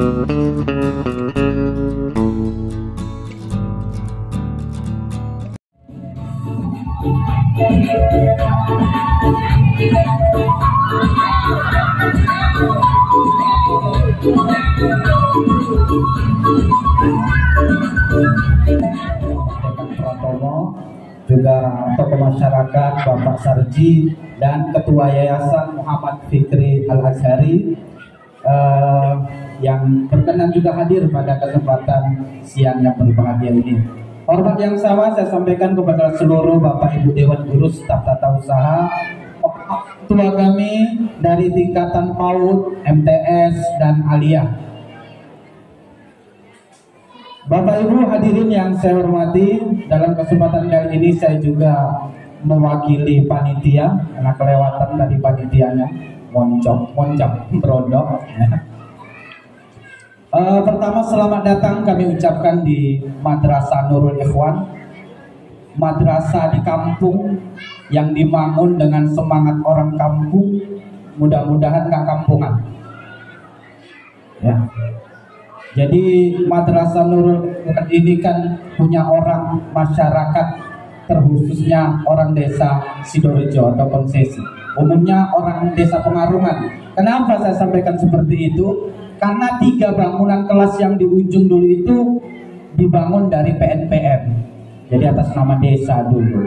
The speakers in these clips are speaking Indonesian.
Pratomo, juga tokoh masyarakat Bapak Sarji dan Ketua Yayasan Muhammad Fikri Al-Azhari yang berkenan juga hadir pada kesempatan siang yang berbahagia ini. Hormat yang sama saya sampaikan kepada seluruh Bapak Ibu Dewan Guru, staf tata usaha, ketua kami dari tingkatan PAUD, MTS, dan Aliyah. Bapak Ibu hadirin yang saya hormati, dalam kesempatan kali ini saya juga mewakili panitia karena kelewatan dari panitianya, moncong, berondok. Pertama selamat datang kami ucapkan di Madrasah Nurul Ikhwan, madrasah di kampung yang dibangun dengan semangat orang kampung, mudah-mudahan gak kampungan. Ya. Jadi Madrasah Nurul Ikhwan ini kan punya orang masyarakat, terkhususnya orang desa Sidorejo atau Konsesi. Umumnya orang desa Pengarungan. Kenapa saya sampaikan seperti itu? Karena 3 bangunan kelas yang di ujung dulu itu dibangun dari PNPM. Jadi atas nama desa dulu.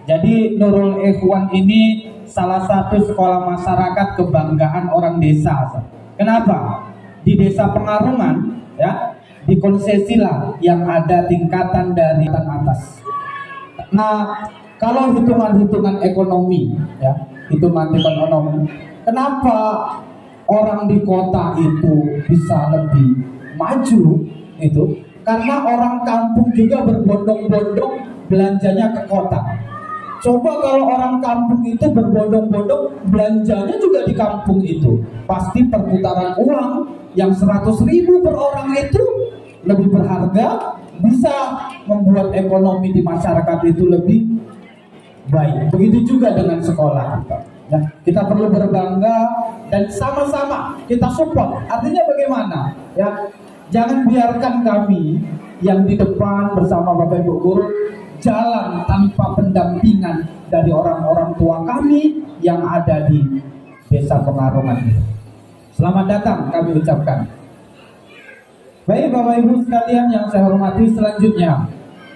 Jadi Nurul Ikhwan ini salah satu sekolah masyarakat kebanggaan orang desa. Kenapa? Di desa Pengarungan, ya, di Konsesilah yang ada tingkatan dari atas. Nah, kalau hitungan-hitungan ekonomi, ya, hitungan-hitungan ekonomi, kenapa orang di kota itu bisa lebih maju itu? Karena orang kampung juga berbondong-bondong belanjanya ke kota. Coba kalau orang kampung itu berbondong-bondong belanjanya juga di kampung itu, pasti perputaran uang yang 100.000 per orang itu lebih berharga, bisa membuat ekonomi di masyarakat itu lebih baik. Begitu juga dengan sekolah kita. Ya, kita perlu berbangga dan sama-sama kita support. Artinya bagaimana? Ya, jangan biarkan kami yang di depan bersama Bapak Ibu Guru jalan tanpa pendampingan dari orang-orang tua kami yang ada di desa Pengarungan. Selamat datang kami ucapkan. Baik Bapak Ibu sekalian yang saya hormati, selanjutnya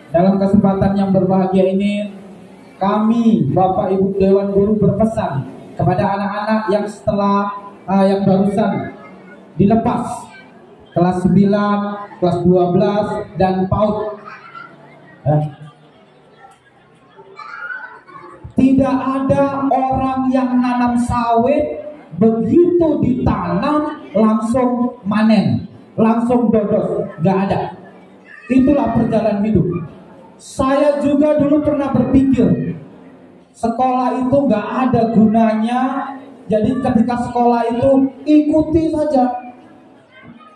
dalam kesempatan yang berbahagia ini kami Bapak Ibu Dewan Guru berpesan kepada anak-anak yang setelah yang barusan dilepas kelas 9, kelas 12 dan PAUD. Tidak ada orang yang nanam sawit begitu ditanam langsung manen, langsung dodos, gak ada. Itulah perjalanan hidup. Saya juga dulu pernah berpikir sekolah itu gak ada gunanya. Jadi ketika sekolah itu ikuti saja,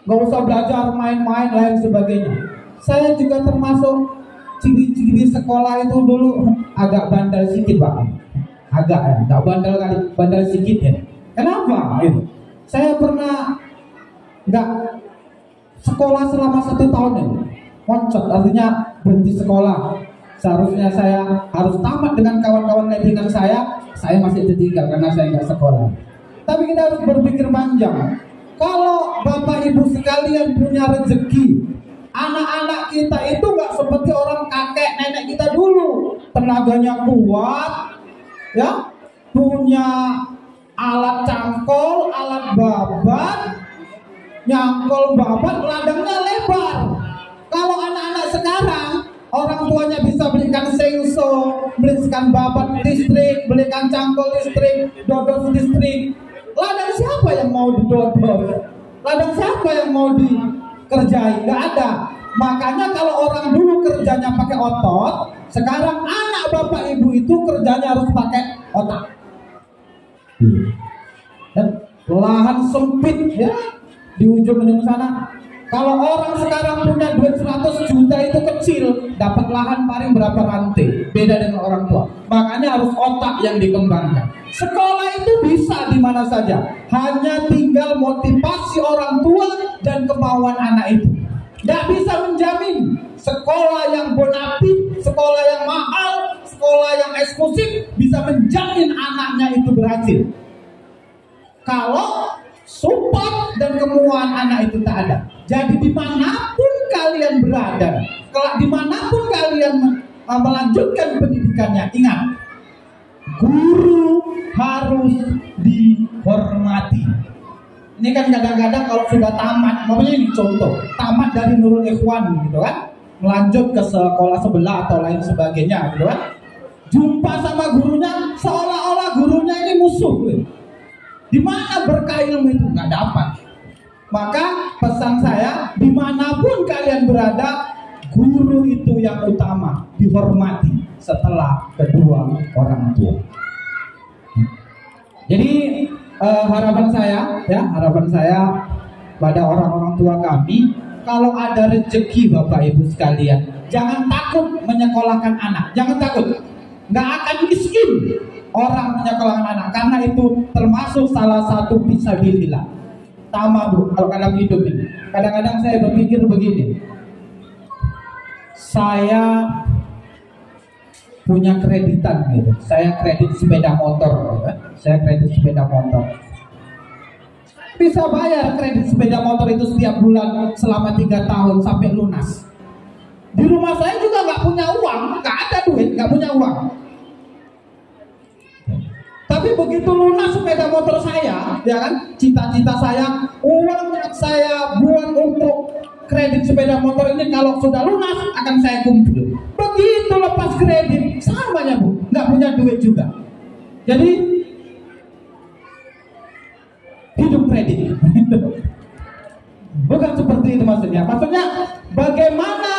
gak usah belajar, main-main lain sebagainya. Saya juga termasuk ciri-ciri sekolah itu dulu agak bandel sedikit Pak. Agak ya, gak bandel kali, bandel sedikit ya. Kenapa? Saya pernah gak sekolah selama 1 tahun ya. Moncot, artinya berhenti sekolah. Seharusnya saya harus tamat dengan kawan-kawan nettingan saya masih tertinggal karena saya nggak sekolah. Tapi kita harus berpikir panjang. Kalau Bapak Ibu sekalian punya rezeki, anak-anak kita itu nggak seperti orang kakek nenek kita dulu, tenaganya kuat, ya, punya alat cangkol, alat babat, nyangkol babat, ladangnya lebar. Kalau anak-anak sekarang, orang tuanya bisa belikan sengso, belikan babat listrik, belikan cangkol listrik, dodos listrik. Ladang siapa yang mau didodos? Ladang siapa yang mau dikerjain? Gak ada. Makanya kalau orang dulu kerjanya pakai otot, sekarang anak bapak ibu itu kerjanya harus pakai otak. Dan lahan sempit ya di ujung sana. Kalau orang sekarang punya duit 100 juta itu kecil, dapat lahan paling berapa rantai, beda dengan orang tua. Makanya harus otak yang dikembangkan. Sekolah itu bisa di mana saja, hanya tinggal motivasi orang tua dan kemauan anak itu. Tidak bisa menjamin sekolah yang bonafit, sekolah yang mahal, sekolah yang eksklusif bisa menjamin anaknya itu berhasil. Kalau support dan kemauan anak itu tak ada. Jadi dimanapun kalian berada, dimanapun kalian melanjutkan pendidikannya, ingat, guru harus dihormati. Ini kan kadang-kadang kalau sudah tamat, namanya ini contoh, tamat dari Nurul Ikhwan gitu kan, melanjut ke sekolah sebelah atau lain sebagainya gitu kan, jumpa sama gurunya seolah-olah gurunya ini musuh gitu. Di mana berkah ilmu itu nggak dapat. Maka pesan saya, dimanapun kalian berada, guru itu yang utama, dihormati setelah kedua orang tua. Jadi harapan saya pada orang-orang tua kami, kalau ada rezeki Bapak Ibu sekalian, jangan takut menyekolahkan anak, jangan takut, nggak akan miskin orang menyekolahkan anak, karena itu termasuk salah satu fisabilillah. Sama Bu, kalau dalam hidup ini, kadang-kadang saya berpikir begini, saya punya kreditan gitu, saya kredit sepeda motor, bisa bayar kredit sepeda motor itu setiap bulan selama 3 tahun sampai lunas. Di rumah saya juga nggak punya uang, nggak ada duit, nggak punya uang. Tapi begitu lunas sepeda motor saya, ya kan, cita-cita saya, uang yang saya buat untuk kredit sepeda motor ini kalau sudah lunas akan saya kumpul. Begitu lepas kredit, samanya Bu, nggak punya duit juga. Jadi hidup kredit. Bukan seperti itu maksudnya. Maksudnya bagaimana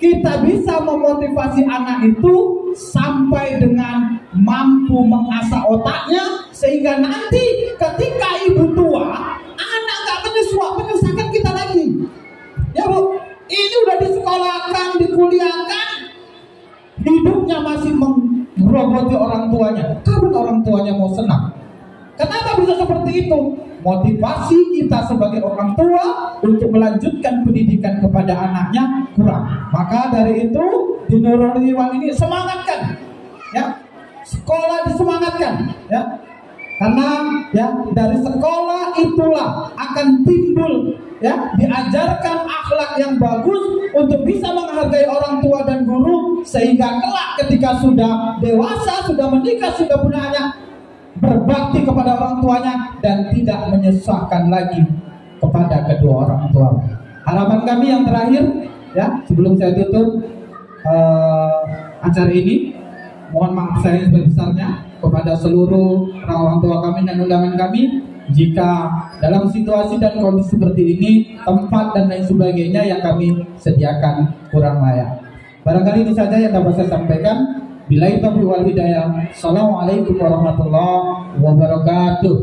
kita bisa memotivasi anak itu sampai dengan mampu mengasah otaknya, sehingga nanti ketika ibu tua, anak nggak menyusahkan kita lagi. Ya Bu, ini udah disekolahkan, dikuliahkan, hidupnya masih menggerogoti orang tuanya. Kapan orang tuanya mau senang? Kenapa bisa seperti itu? Motivasi kita sebagai orang tua untuk melanjutkan pendidikan kepada anaknya kurang. Maka dari itu di Nurul Ikhwan ini semangatkan, ya, sekolah disemangatkan, ya, karena ya dari sekolah itulah akan timbul, ya, diajarkan akhlak yang bagus untuk bisa menghargai orang tua dan guru, sehingga kelak ketika sudah dewasa, sudah menikah, sudah punya anak, berbakti kepada orang tuanya dan tidak menyusahkan lagi kepada kedua orang tua. Harapan kami yang terakhir, ya, sebelum saya tutup acara ini, mohon maaf saya sebesar-besarnya kepada seluruh orang tua kami dan undangan kami jika dalam situasi dan kondisi seperti ini tempat dan lain sebagainya yang kami sediakan kurang layak. Barangkali itu saja yang dapat saya sampaikan. Billahi taufiq wal hidayah. Assalamualaikum warahmatullahi wabarakatuh.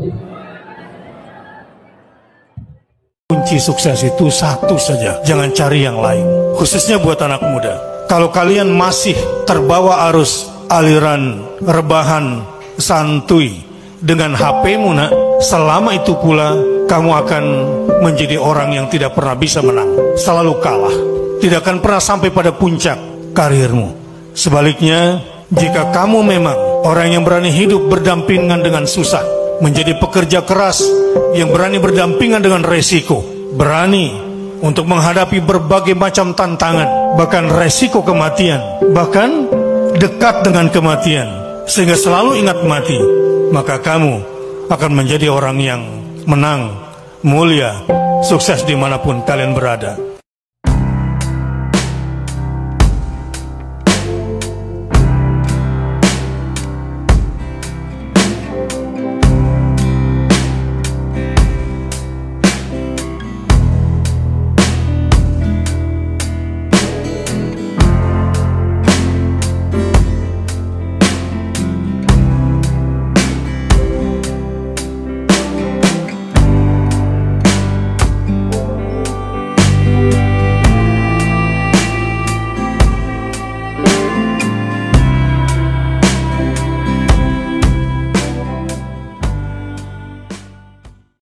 Kunci sukses itu satu saja, jangan cari yang lain. Khususnya buat anak muda. Kalau kalian masih terbawa arus aliran rebahan santuy dengan HP-mu, nak, selama itu pula kamu akan menjadi orang yang tidak pernah bisa menang, selalu kalah, tidak akan pernah sampai pada puncak karirmu. Sebaliknya, jika kamu memang orang yang berani hidup berdampingan dengan susah, menjadi pekerja keras yang berani berdampingan dengan resiko, berani untuk menghadapi berbagai macam tantangan, bahkan resiko kematian, bahkan dekat dengan kematian, sehingga selalu ingat mati, maka kamu akan menjadi orang yang menang, mulia, sukses dimanapun kalian berada.